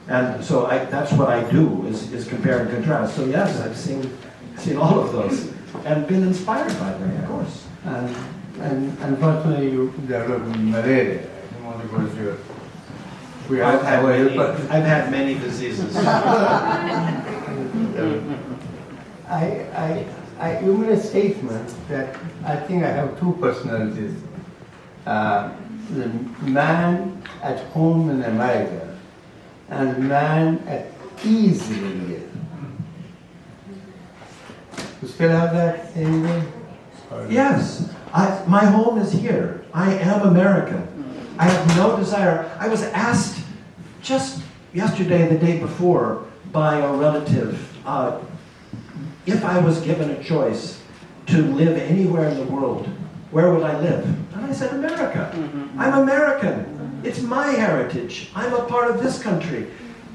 And so that's what I do, is compare and contrast. So yes, I've seen all of those and been inspired by them, of course. And unfortunately, you developed malaria. I don't want to go to Europe. I've had many diseases. You made a statement that I think I have 2 personalities. The man at home in America and the man at ease in India. You still have that same way? Yes, my home is here. I am American. I have no desire. I was asked just yesterday, the day before, by a relative, if I was given a choice to live anywhere in the world, where would I live? And I said, America. I'm American. It's my heritage. I'm a part of this country.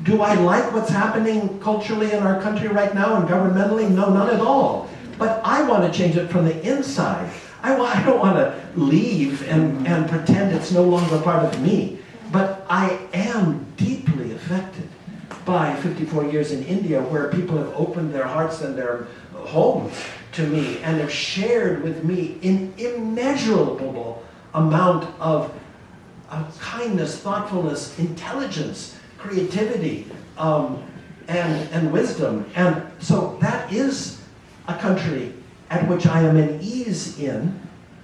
Do I like what's happening culturally in our country right now and governmentally? No, not at all. But I want to change it from the inside. I don't want to leave and pretend it's no longer part of me. But I am deeply affected by 54 years in India, where people have opened their hearts and their homes to me and have shared with me an immeasurable amount of kindness, thoughtfulness, intelligence, creativity, and wisdom. And so that is a country at which I am at ease in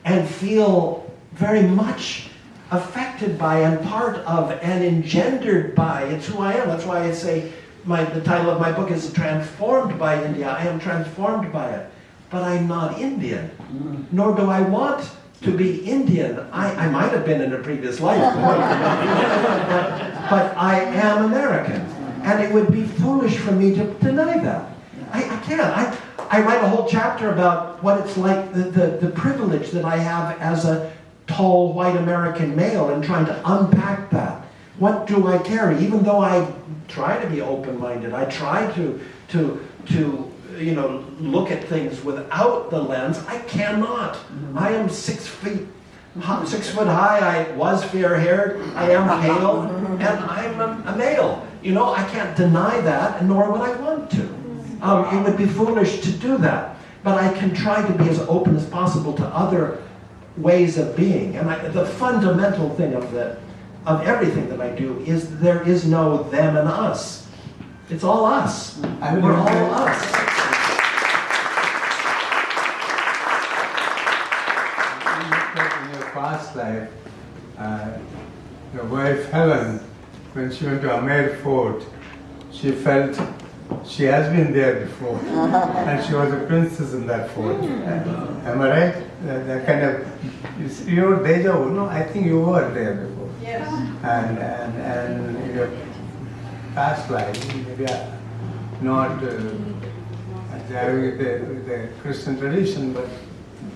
and feel very much affected by and part of and engendered by. It's who I am. That's why I say the title of my book is Transformed by India. I am transformed by it. But I'm not Indian, nor do I want to be Indian. I might have been in a previous life, but I am American. And it would be foolish for me to deny that. I can't. I write a whole chapter about what it's like, the privilege that I have as a tall white American male, and trying to unpack that. What do I carry? Even though I try to be open-minded, I try to look at things without the lens, I cannot. I am 6 foot high, I was fair-haired, I am pale, and I'm a male. I can't deny that, and nor would I want to. It would be foolish to do that. But I can try to be as open as possible to other ways of being. And the fundamental thing of everything that I do is there is no them and us. It's all us. We're all us. In your past life, your wife Helen, when she went to Amer Fort, she felt she has been there before, and she was a princess in that fort. Am I right? That kind of, your deja vu. No, I think you were there before. Yes. And in your past life, maybe not there with the Christian tradition, but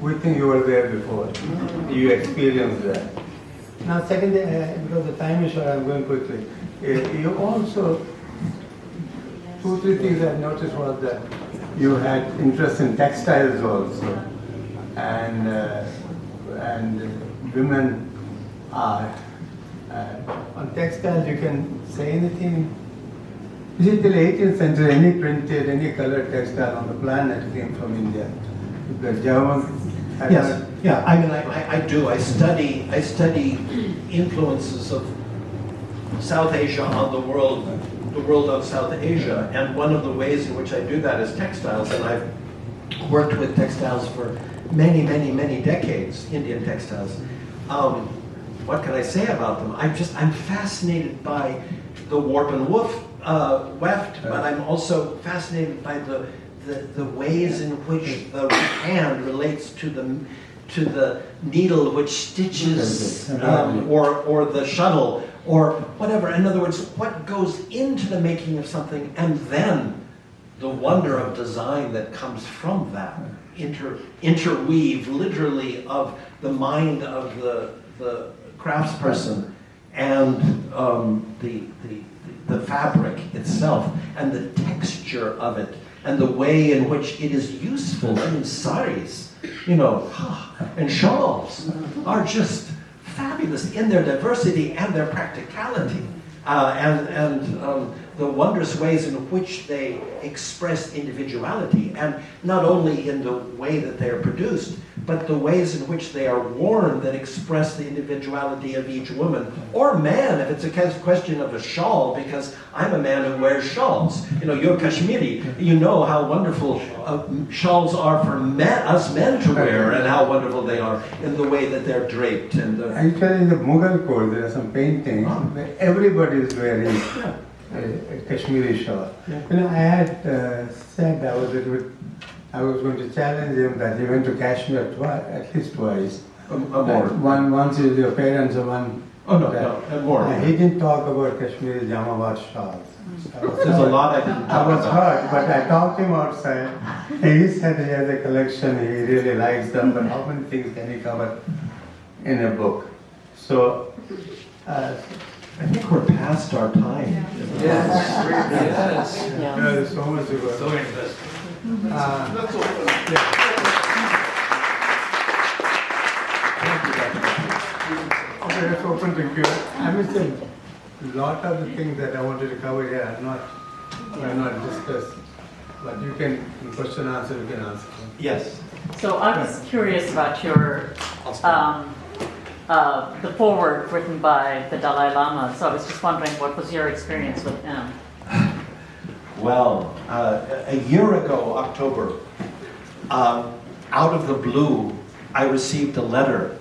we think you were there before. You experienced that. Now, secondly, because the time is short, I'm going quickly. You also, 2-3 things I noticed was that you had interest in textiles also, and women art. On textiles, you can say anything. Is it the 18th century? Any printed, any colored textile on the planet came from India? The Germans. Yes. Yeah. I mean, I do. I study influences of South Asia on the world of South Asia, and one of the ways in which I do that is textiles, and I've worked with textiles for many, many, many decades, Indian textiles. What can I say about them? I'm fascinated by the warp and weft, but I'm also fascinated by the ways in which the hand relates to the needle which stitches, or the shuttle, or whatever. In other words, what goes into the making of something, and then the wonder of design that comes from that interweave, literally, of the mind of the craftsperson and the fabric itself, and the texture of it, and the way in which it is useful. I mean, saris, and shawls are just fabulous in their diversity and their practicality, and the wondrous ways in which they express individuality, and not only in the way that they are produced, but the ways in which they are worn that express the individuality of each woman or man, if it's a question of a shawl, because I'm a man who wears shawls. You're Kashmiri. You know how wonderful shawls are for us men to wear, and how wonderful they are in the way that they're draped. And actually, in the Mughal court, there are some paintings where everybody is wearing a Kashmiri shawl. Yeah. I had said I was going to challenge him that he went to Kashmir at least twice. Once with your parents and one. Oh no, more. He didn't talk about Kashmiri Jamawat shawls. There's a lot I didn't talk I was about. hurt, but I talked to him outside. He said he has a collection, he really likes them, but how many things can he cover in a book? So, I think we're past our time. Yes. Yeah, there's so much to go. So interesting. Okay, let's open to Q. I missed a lot of the things that I wanted to cover here are not discussed. But you can, in question answer, you can answer. Yes. So I was curious about your, the foreword written by the Dalai Lama. So I was just wondering, what was your experience with him? Well, a year ago, October, out of the blue, I received a letter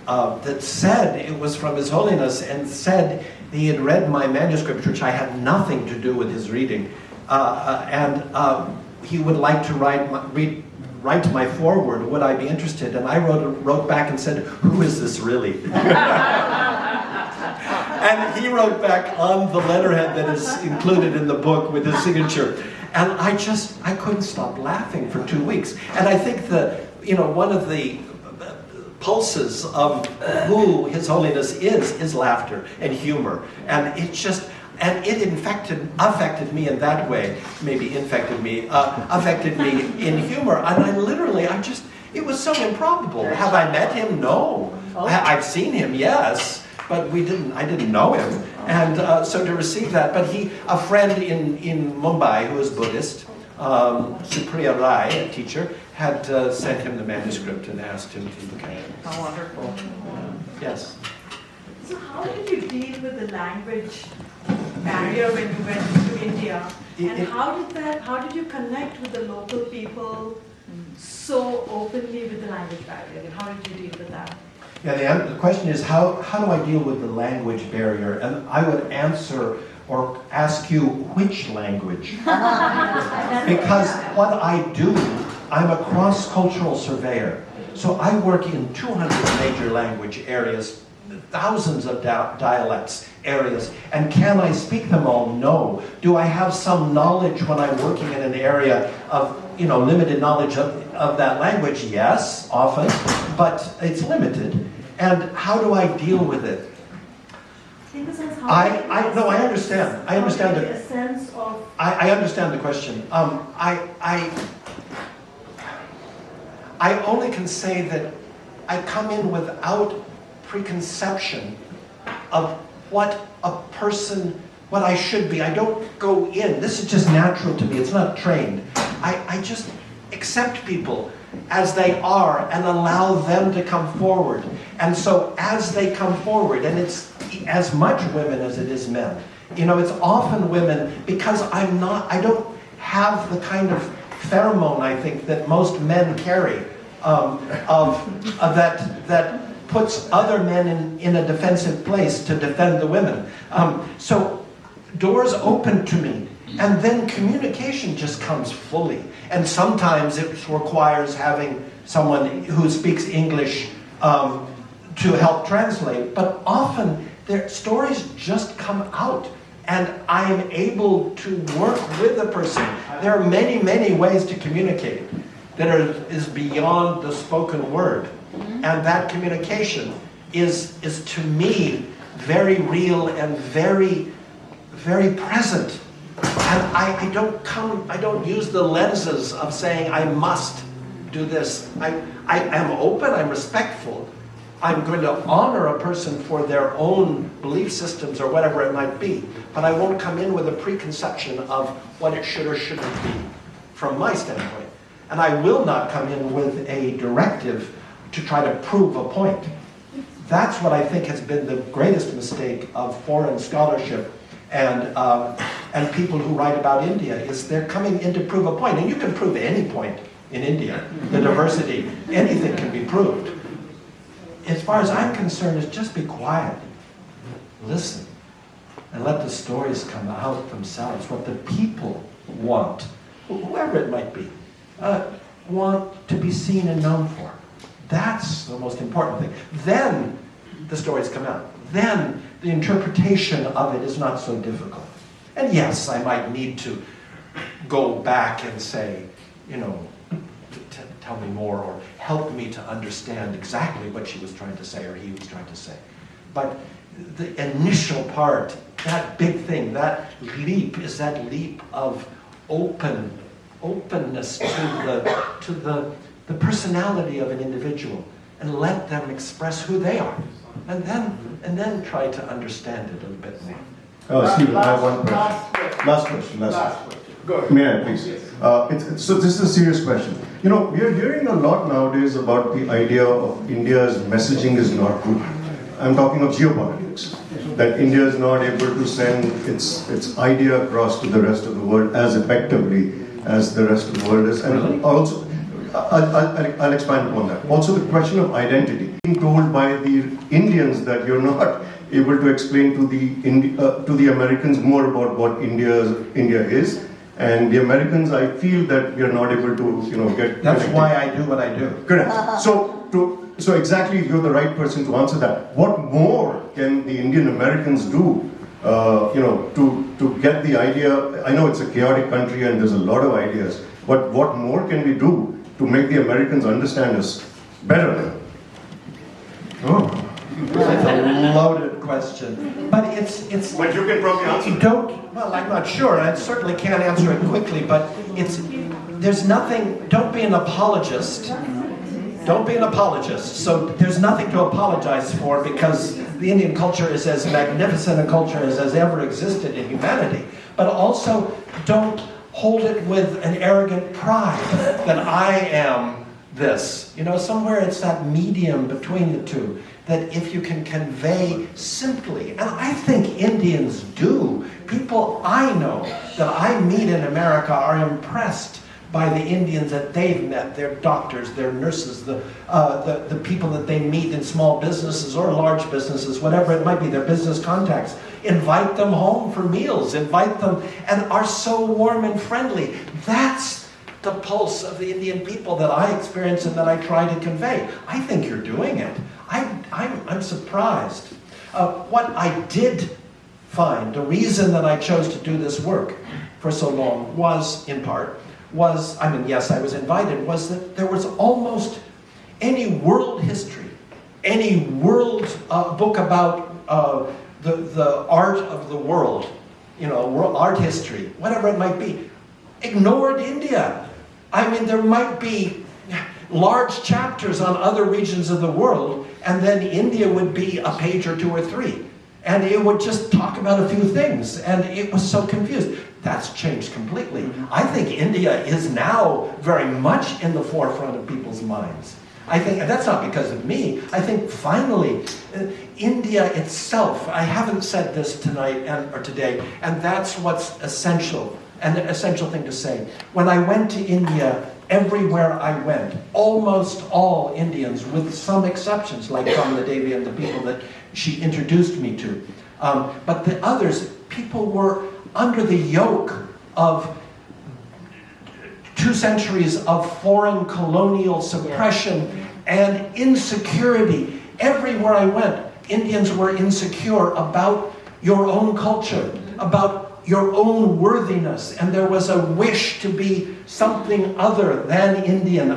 that said it was from His Holiness and said he had read my manuscript, which I had nothing to do with his reading, and he would like to write my foreword. Would I be interested? And I wrote back and said, "Who is this really?" And he wrote back on the letterhead that is included in the book with his signature. And I couldn't stop laughing for 2 weeks. And I think one of the pulses of who His Holiness is laughter and humor. And it affected me in that way. Maybe affected me in humor. And it was so improbable. Have I met him? No. I've seen him, yes. But I didn't know him. And so to receive that, but a friend in Mumbai who is Buddhist, Supriya Rai, a teacher, had sent him the manuscript and asked him to look at it. How wonderful. Yes. So how did you deal with the language barrier when you went to India? And how did you connect with the local people so openly with the language barrier? And how did you deal with that? Yeah, the question is how do I deal with the language barrier? And I would answer or ask you which language. Because what I do, I'm a cross-cultural surveyor. So I work in 200 major language areas, thousands of dialects areas. And can I speak them all? No. Do I have some knowledge when I'm working in an area of limited knowledge of that language? Yes, often, but it's limited. And how do I deal with it? I understand. I understand it. A sense of. I understand the question. I only can say that I come in without preconception of what I should be. I don't go in. This is just natural to me. It's not trained. I just accept people as they are and allow them to come forward. And so as they come forward, and it's as much women as it is men. It's often women because I don't have the kind of pheromone, I think, that most men carry that puts other men in a defensive place to defend the women. So doors open to me, and then communication just comes fully. And sometimes it requires having someone who speaks English to help translate, but often their stories just come out. And I'm able to work with the person. There are many, many ways to communicate that is beyond the spoken word. And that communication is to me very real and very, very present. And I don't use the lenses of saying I must do this. I am open, I'm respectful. I'm going to honor a person for their own belief systems or whatever it might be, but I won't come in with a preconception of what it should or shouldn't be from my standpoint. And I will not come in with a directive to try to prove a point. That's what I think has been the greatest mistake of foreign scholarship and people who write about India, is they're coming in to prove a point. And you can prove any point in India, the diversity, anything can be proved. As far as I'm concerned, is just be quiet, listen, and let the stories come out themselves. What the people want, whoever it might be, want to be seen and known for. That's the most important thing. Then the stories come out. Then the interpretation of it is not so difficult. And yes, I might need to go back and say, tell me more or help me to understand exactly what she was trying to say or he was trying to say. But the initial part, that big thing, that leap is that leap of openness to the personality of an individual, and let them express who they are, and then try to understand it a little bit more. Oh, Stephen, I have one question. Last question. Go ahead. May I, please? So this is a serious question. We are hearing a lot nowadays about the idea of India's messaging is not good. I'm talking of geopolitics. That India is not able to send its idea across to the rest of the world as effectively as the rest of the world is. And also, I'll expand upon that. Also, the question of identity. Being told by the Indians that you're not able to explain to the Americans more about what India is, and the Americans, I feel that we are not able to, get. That's connected. why I do what I do. Correct. So exactly, you're the right person to answer that. What more can the Indian Americans do, to get the idea? I know it's a chaotic country and there's a lot of ideas, but what more can we do to make the Americans understand us better? Oh, that's a loaded question, but it's. But you can probably answer. Well, I'm not sure. I certainly can't answer it quickly, but there's nothing. Don't be an apologist. Don't be an apologist. So there's nothing to apologize for, because the Indian culture is as magnificent a culture as has ever existed in humanity. But also, don't hold it with an arrogant pride that I am this. Somewhere it's that medium between the two, that if you can convey simply, and I think Indians do. People I know that I meet in America are impressed by the Indians that they've met, their doctors, their nurses, the people that they meet in small businesses or large businesses, whatever it might be, their business contacts. Invite them home for meals, invite them, and are so warm and friendly. That's the pulse of the Indian people that I experience and that I try to convey. I think you're doing it. I'm surprised. What I did find, the reason that I chose to do this work for so long was, in part, yes, I was invited, was that there was almost any world history, any world book about the art of the world, art history, whatever it might be, ignored India. There might be large chapters on other regions of the world, and then India would be a page or two or three. And it would just talk about a few things, and it was so confused. That's changed completely. I think India is now very much in the forefront of people's minds. I think, and that's not because of me, I think finally, India itself, I haven't said this tonight or today, and that's what's essential, and the essential thing to say. When I went to India, everywhere I went, almost all Indians, with some exceptions, like Kamala Devi and the people that she introduced me to, but the others, people were under the yoke of 2 centuries of foreign colonial suppression and insecurity. Everywhere I went, Indians were insecure about your own culture, about your own worthiness, and there was a wish to be something other than Indian.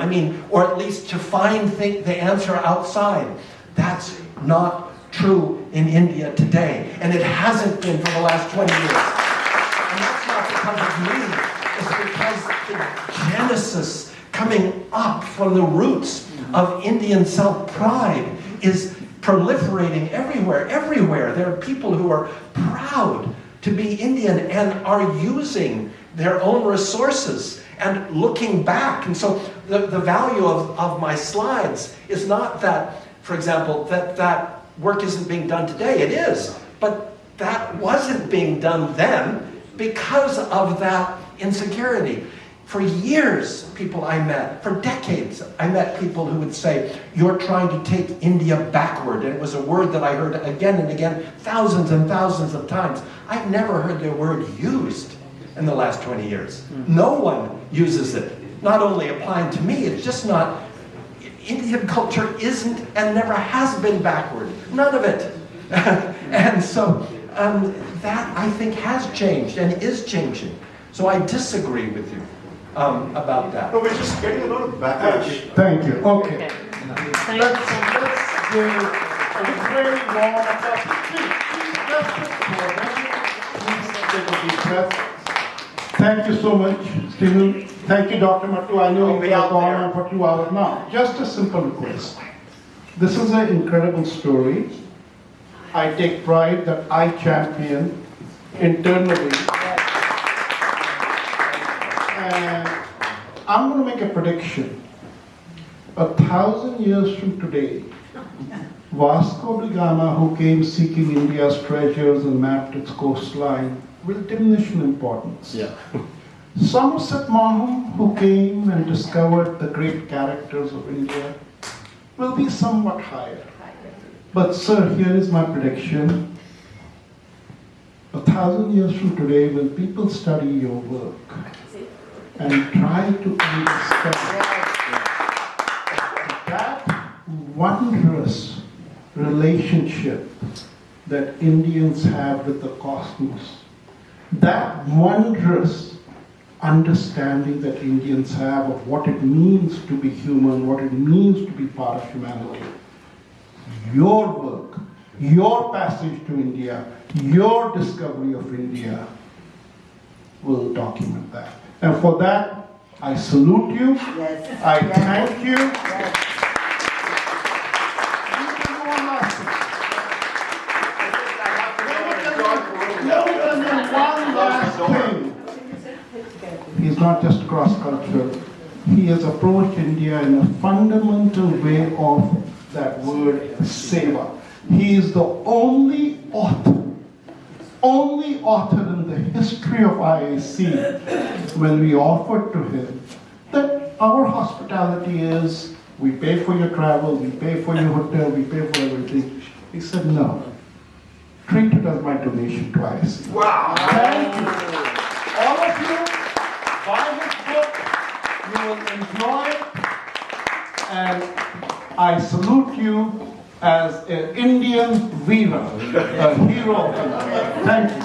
Or at least to find the answer outside. That's not true in India today, and it hasn't been for the last 20 years. And that's not because of me, it's because the genesis coming up from the roots of Indian self-pride is proliferating everywhere. There are people who are proud to be Indian and are using their own resources and looking back. And so the value of my slides is not that, for example, that work isn't being done today. It is. But that wasn't being done then because of that insecurity. For years, people I met, for decades, I met people who would say, you're trying to take India backward. And it was a word that I heard again and again, thousands and thousands of times. I've never heard the word used in the last 20 years. No one uses it. Not only applying to me, it's just not, Indian culture isn't and never has been backward. None of it. And so that, I think, has changed and is changing. So I disagree with you about that. No, we're just getting a lot of backlash. Thank you. Okay. Thank you so much. Let's give a very warm applause. Take a deep breath. Thank you so much, Stephen. Thank you, Dr. Mattoo. I know I'll you be could have out gone there. on for 2 hours now. Just a simple request. This is an incredible story. I take pride that I champion internally. And I'm going to make a prediction. 1,000 years from today, Vasco da Gama, who came seeking India's treasures and mapped its coastline, will diminish in importance. Yeah. Somerset Maugham, who came and discovered the great characters of India, will be somewhat higher. But sir, here is my prediction. 1,000 years from today, when people study your work and try to understand that wondrous relationship that Indians have with the cosmos, that wondrous understanding that Indians have of what it means to be human, what it means to be part of humanity. Your work, your passage to India, your discovery of India will document that. And for that, I salute you. Yes. I thank you. Yes. Let me tell you one last thing. He's not just cross-cultural. He has approached India in a fundamental way of that word seva. He is the only author in the history of IAC when we offered to him that our hospitality is, we pay for your travel, we pay for your hotel, we pay for everything. He said, no, treat it as my donation to IAC. Wow. Thank you. All of you, buy this book, you will enjoy it, and I salute you as an Indian Veera, a hero. Thank you.